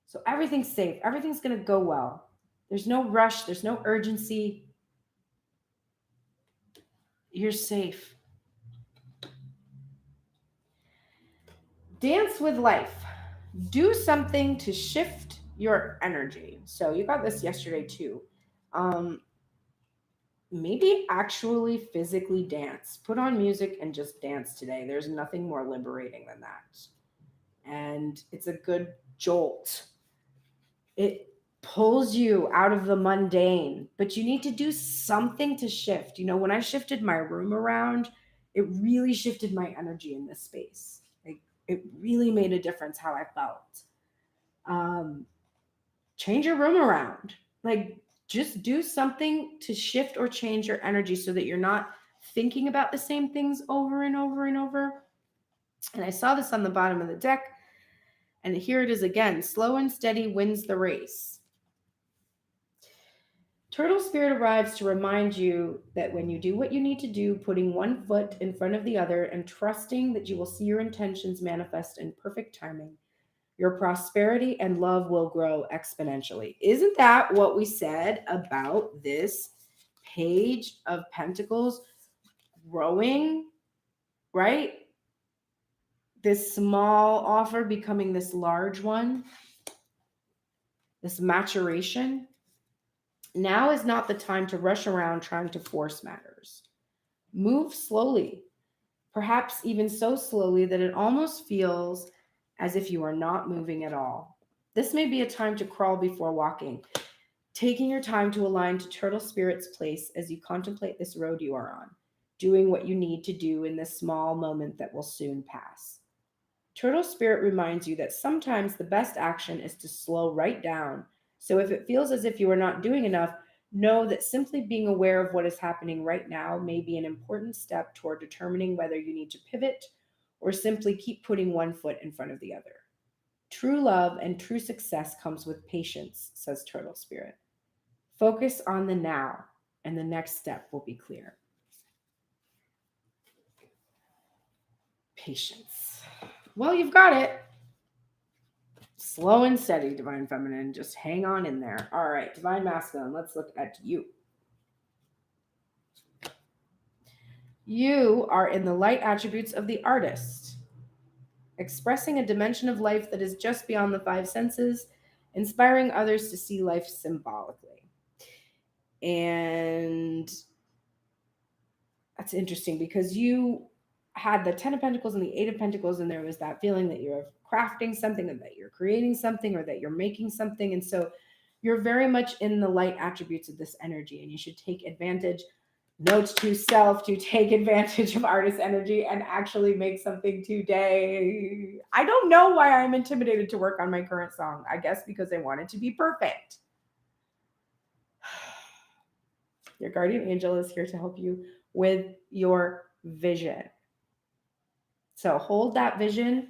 [SPEAKER 1] So everything's safe. Everything's going to go well. There's no rush. There's no urgency. You're safe. Dance with life. Do something to shift your energy. So you got this yesterday too. Maybe actually physically dance. Put on music and just dance today. There's nothing more liberating than that. And it's a good jolt. It pulls you out of the mundane, but you need to do something to shift. You know, when I shifted my room around, it really shifted my energy in this space. Like, it really made a difference how I felt. Change your room around. Like, just do something to shift or change your energy so that you're not thinking about the same things over and over and over. And I saw this on the bottom of the deck, and here it is again. Slow and steady wins the race. Turtle Spirit arrives to remind you that when you do what you need to do, putting one foot in front of the other and trusting that you will see your intentions manifest in perfect timing, your prosperity and love will grow exponentially. Isn't that what we said about this Page of Pentacles growing, right? This small offer becoming this large one, this maturation. Now is not the time to rush around trying to force matters. Move slowly, perhaps even so slowly that it almost feels as if you are not moving at all. This may be a time to crawl before walking, taking your time to align to Turtle Spirit's place as you contemplate this road you are on, doing what you need to do in this small moment that will soon pass. Turtle Spirit reminds you that sometimes the best action is to slow right down. So if it feels as if you are not doing enough, know that simply being aware of what is happening right now may be an important step toward determining whether you need to pivot or simply keep putting one foot in front of the other. True love and true success comes with patience, says Turtle Spirit. Focus on the now, and the next step will be clear. Patience. Well, you've got it. Slow and steady, Divine Feminine. Just hang on in there. All right, Divine Masculine, let's look at you. You are in the light attributes of the artist, expressing a dimension of life that is just beyond the five senses, inspiring others to see life symbolically. And that's interesting because you had the 10 of Pentacles and the 8 of Pentacles, and there was that feeling that you're crafting something and that you're creating something or that you're making something. And so you're very much in the light attributes of this energy, and you should take advantage, note to self, to take advantage of artist energy and actually make something today. I don't know why I'm intimidated to work on my current song. I guess because I want it to be perfect. Your guardian angel is here to help you with your vision. So hold that vision.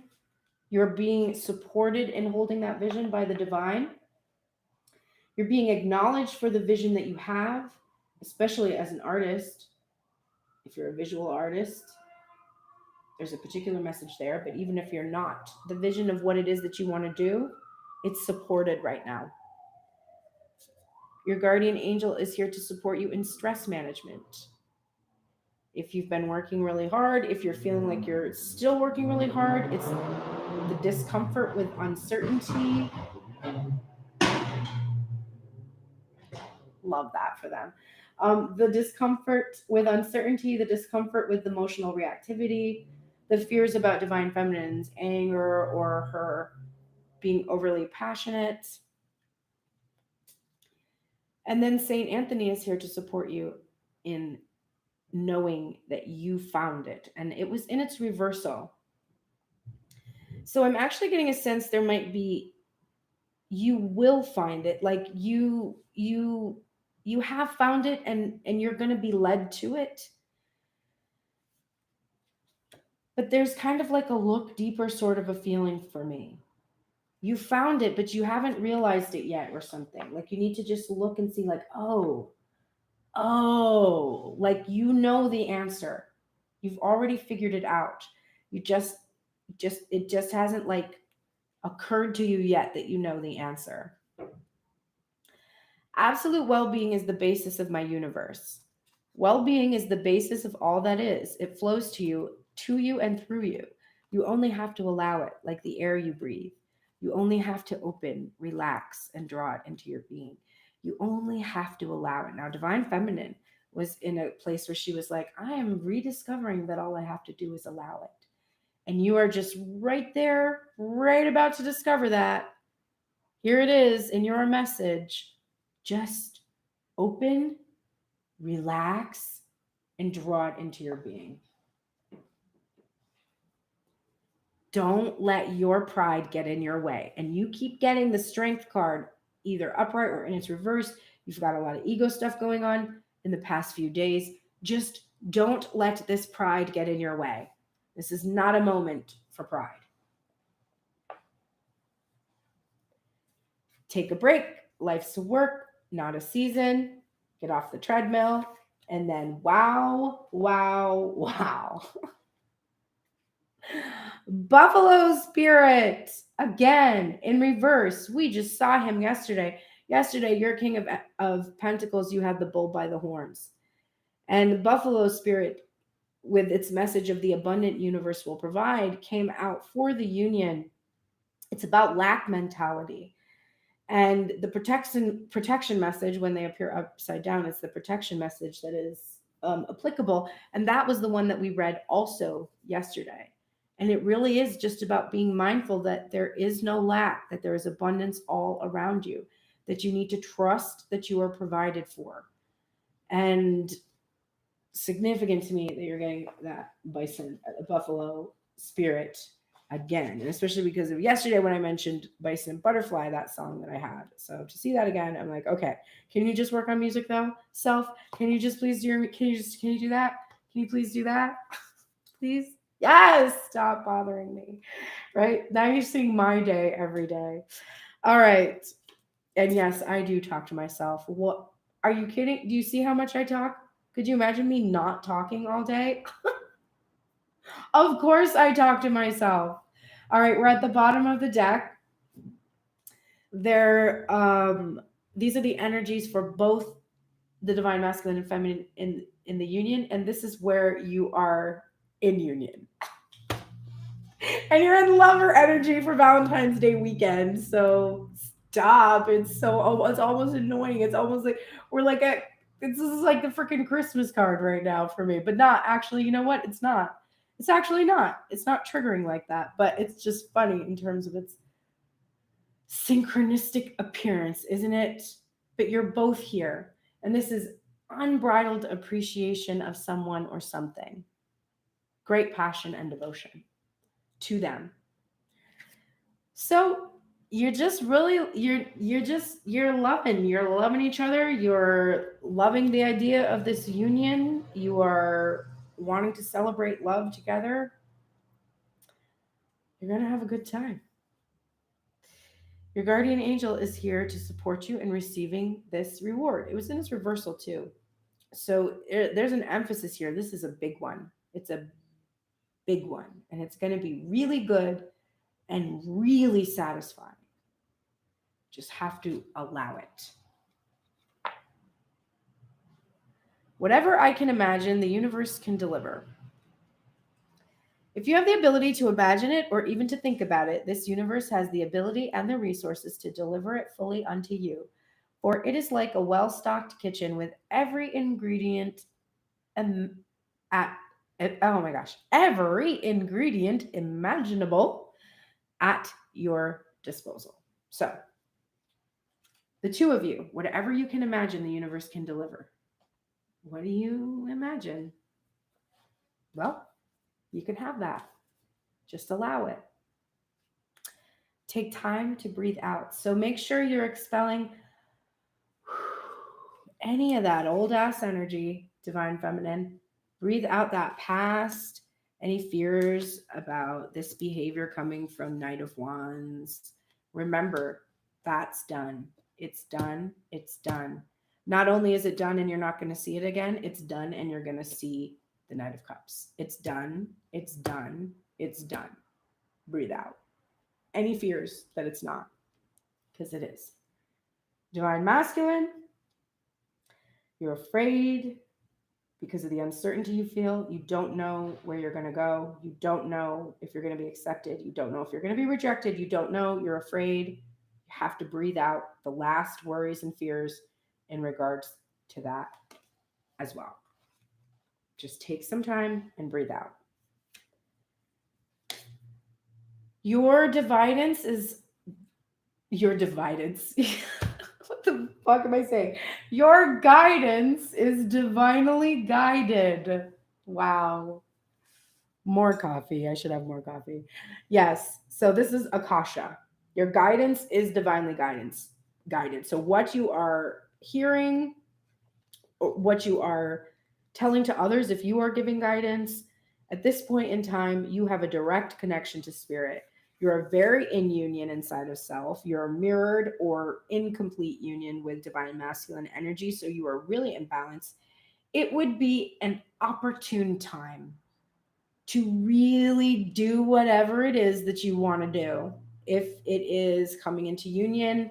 [SPEAKER 1] You're being supported in holding that vision by the divine. You're being acknowledged for the vision that you have, especially as an artist. If you're a visual artist, there's a particular message there. But even if you're not, the vision of what it is that you want to do, it's supported right now. Your guardian angel is here to support you in stress management. If you've been working really hard, if you're feeling like you're still working really hard, it's the discomfort with uncertainty. Love that for them. The discomfort with uncertainty, the discomfort with emotional reactivity, the fears about divine feminine's anger or her being overly passionate. And then Saint Anthony is here to support you in knowing that you found it, and it was in its reversal. So I'm actually getting a sense there might be, you will find it, like you have found it, and you're going to be led to it. But there's kind of like a look deeper sort of a feeling for me. You found it, but you haven't realized it yet, or something. Like you need to just look and see, like, oh, like you know the answer. You've already figured it out. You just it just hasn't like occurred to you yet that you know the answer. Absolute well-being is the basis of my universe. Well-being is the basis of all that is. It flows to you and through you. You only have to allow it, like the air you breathe. You only have to open, relax, and draw it into your being. You only have to allow it. Now, Divine Feminine was in a place where she was like, I am rediscovering that all I have to do is allow it. And you are just right there, right about to discover that. Here it is in your message. Just open, relax, and draw it into your being. Don't let your pride get in your way. And you keep getting the Strength card either upright or in its reverse. You've got a lot of ego stuff going on in the past few days. Just don't let this pride get in your way. This is not a moment for pride. Take a break. Life's a work, not a season. Get off the treadmill. And then wow. Buffalo Spirit, again, in reverse. We just saw him yesterday. Yesterday, your King of Pentacles, you had the bull by the horns. And the Buffalo Spirit, with its message of the abundant universe will provide, came out for the union. It's about lack mentality. And the protection message, when they appear upside down, it's the protection message that is applicable. And that was the one that we read also yesterday. And it really is just about being mindful that there is no lack, that there is abundance all around you, that you need to trust that you are provided for. And significant to me that you're getting that buffalo spirit again, and especially because of yesterday when I mentioned Bison Butterfly, that song that I had. So to see that again, I'm like, okay, can you just work on music though? Self, can you just please can you do that? Can you please do that? Please? Yes, stop bothering me. Right? Now you're seeing my day every day. All right. And yes, I do talk to myself. What, are you kidding? Do you see how much I talk? Could you imagine me not talking all day? Of course I talk to myself. All right, we're at the bottom of the deck. These are the energies for both the divine masculine and feminine in the union, and this is where you are in union. And you're in lover energy for Valentine's Day weekend. So stop. It's almost annoying. It's almost like we're like this is like the freaking Christmas card right now for me. But not actually, you know what? It's not. It's actually not. It's not triggering like that, but it's just funny in terms of its synchronistic appearance, isn't it? But you're both here. And this is unbridled appreciation of someone or something. Great passion and devotion to them. So you're just really you're loving each other. You're loving the idea of this union. You are wanting to celebrate love together. You're going to have a good time. Your guardian angel is here to support you in receiving this reward. It was in its reversal too. So there's an emphasis here. This is a big one. It's a big one, and it's going to be really good and really satisfying. Just have to allow it. Whatever I can imagine, the universe can deliver. If you have the ability to imagine it or even to think about it, this universe has the ability and the resources to deliver it fully unto you. For it is like a well-stocked kitchen with every ingredient every ingredient imaginable at your disposal. So, the two of you, whatever you can imagine, the universe can deliver. What do you imagine? Well, you can have that. Just allow it. Take time to breathe out. So make sure you're expelling any of that old ass energy, divine feminine. Breathe out that past, any fears about this behavior coming from Knight of Wands. Remember, that's done. It's done. It's done. Not only is it done and you're not going to see it again, it's done and you're going to see the Knight of Cups. It's done. It's done. It's done. Breathe out. Any fears that it's not, because it is. Divine masculine, you're afraid because of the uncertainty you feel. You don't know where you're going to go. You don't know if you're going to be accepted. You don't know if you're going to be rejected. You don't know. You're afraid. You have to breathe out the last worries and fears in regards to that as well. Just take some time and breathe out. Your dividance is your dividance. What the fuck am I saying? Your guidance is divinely guided. Wow. More coffee. I should have more coffee. Yes. So this is Akasha. Your guidance is divinely guided. So what you are hearing, what you are telling to others, if you are giving guidance, at this point in time, you have a direct connection to spirit. You're very in union inside of self. You're mirrored or incomplete union with divine masculine energy. So you are really in balance. It would be an opportune time to really do whatever it is that you want to do. If it is coming into union,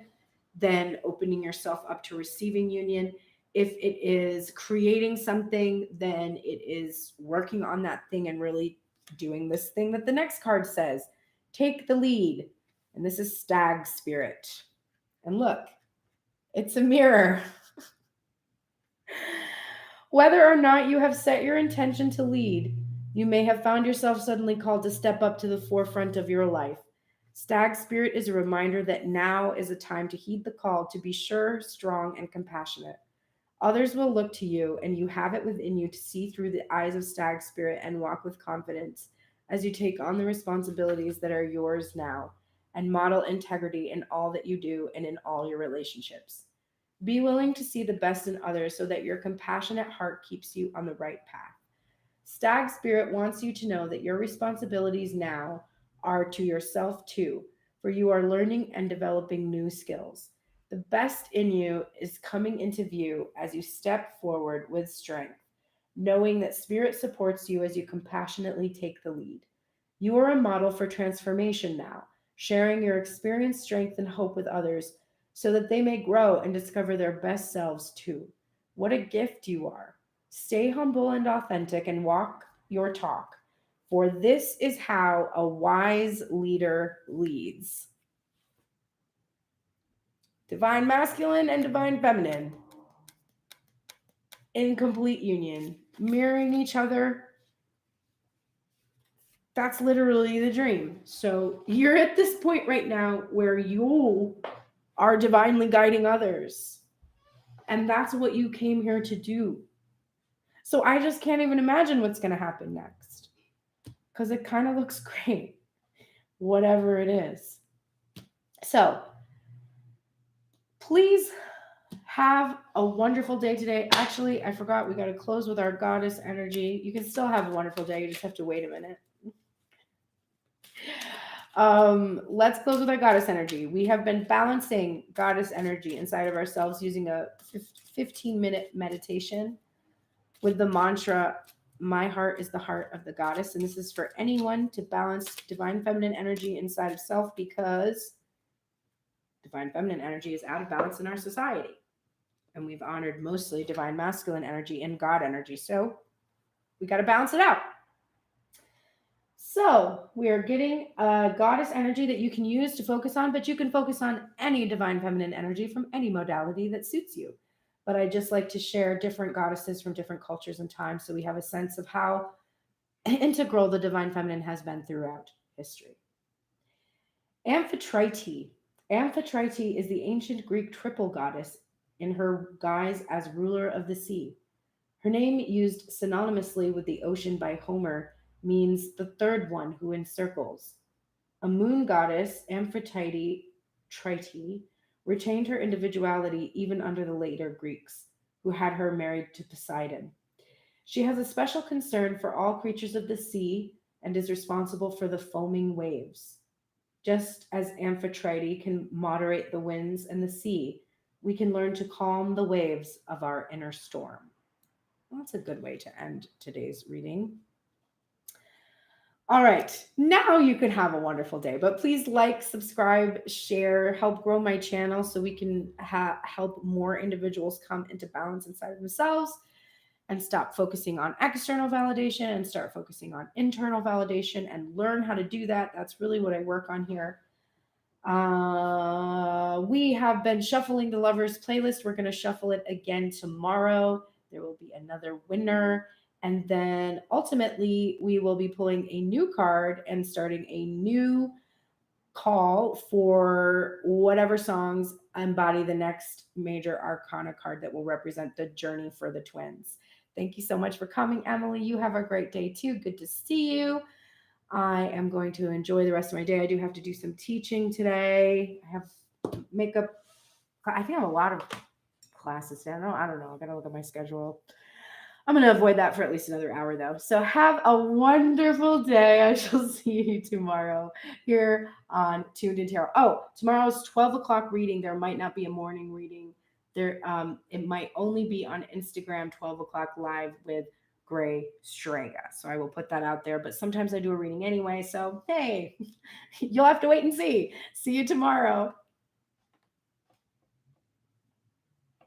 [SPEAKER 1] then opening yourself up to receiving union. If it is creating something, then it is working on that thing and really doing this thing that the next card says. Take the lead. And this is stag spirit. And look, it's a mirror. Whether or not you have set your intention to lead, you may have found yourself suddenly called to step up to the forefront of your life. Stag spirit is a reminder that now is a time to heed the call to be sure, strong, and compassionate. Others will look to you, and you have it within you to see through the eyes of stag spirit and walk with confidence as you take on the responsibilities that are yours now and model integrity in all that you do and in all your relationships. Be willing to see the best in others so that your compassionate heart keeps you on the right path. Stag Spirit wants you to know that your responsibilities now are to yourself too, for you are learning and developing new skills. The best in you is coming into view as you step forward with strength, knowing that Spirit supports you as you compassionately take the lead. You are a model for transformation now, sharing your experience, strength, and hope with others so that they may grow and discover their best selves too. What a gift you are. Stay humble and authentic and walk your talk, for this is how a wise leader leads. Divine masculine and divine feminine in complete union, mirroring each other. That's literally the dream. So you're at this point right now where you are divinely guiding others. And that's what you came here to do. So I just can't even imagine what's going to happen next. Because it kind of looks great, whatever it is. So please have a wonderful day today. Actually, I forgot we got to close with our goddess energy. You can still have a wonderful day. You just have to wait a minute. Let's close with our goddess energy. We have been balancing goddess energy inside of ourselves using a 15-minute meditation with the mantra, my heart is the heart of the goddess. And this is for anyone to balance divine feminine energy inside of self, because divine feminine energy is out of balance in our society. And we've honored mostly divine masculine energy and God energy. So we got to balance it out. So we are getting a goddess energy that you can use to focus on, but you can focus on any divine feminine energy from any modality that suits you. But I just like to share different goddesses from different cultures and times so we have a sense of how integral the divine feminine has been throughout history. Amphitrite. Amphitrite is the ancient Greek triple goddess in her guise as ruler of the sea. Her name, used synonymously with the ocean by Homer, means the third one who encircles. A moon goddess, Amphitrite, retained her individuality even under the later Greeks, who had her married to Poseidon. She has a special concern for all creatures of the sea and is responsible for the foaming waves. Just as Amphitrite can moderate the winds and the sea, we can learn to calm the waves of our inner storm. Well, that's a good way to end today's reading. All right, now you can have a wonderful day. But please like, subscribe, share, help grow my channel so we can help more individuals come into balance inside of themselves and stop focusing on external validation and start focusing on internal validation and learn how to do that. That's really what I work on here. We have been shuffling the Lovers playlist. We're going to shuffle it again tomorrow. There will be another winner. And then ultimately, we will be pulling a new card and starting a new call for whatever songs embody the next major arcana card that will represent the journey for the twins. Thank you so much for coming, Emily. You have a great day too. Good to see you. I am going to enjoy the rest of my day. I do have to do some teaching today. I have makeup. I think I have a lot of classes today. I don't know. I got to look at my schedule. I'm going to avoid that for at least another hour, though. So have a wonderful day. I shall see you tomorrow here on Tuned in Tarot. Oh, tomorrow's 12 o'clock reading. There might not be a morning reading. There, it might only be on Instagram, 12 o'clock live with Gray Strega. So I will put that out there. But sometimes I do a reading anyway. So, hey, you'll have to wait and see. See you tomorrow.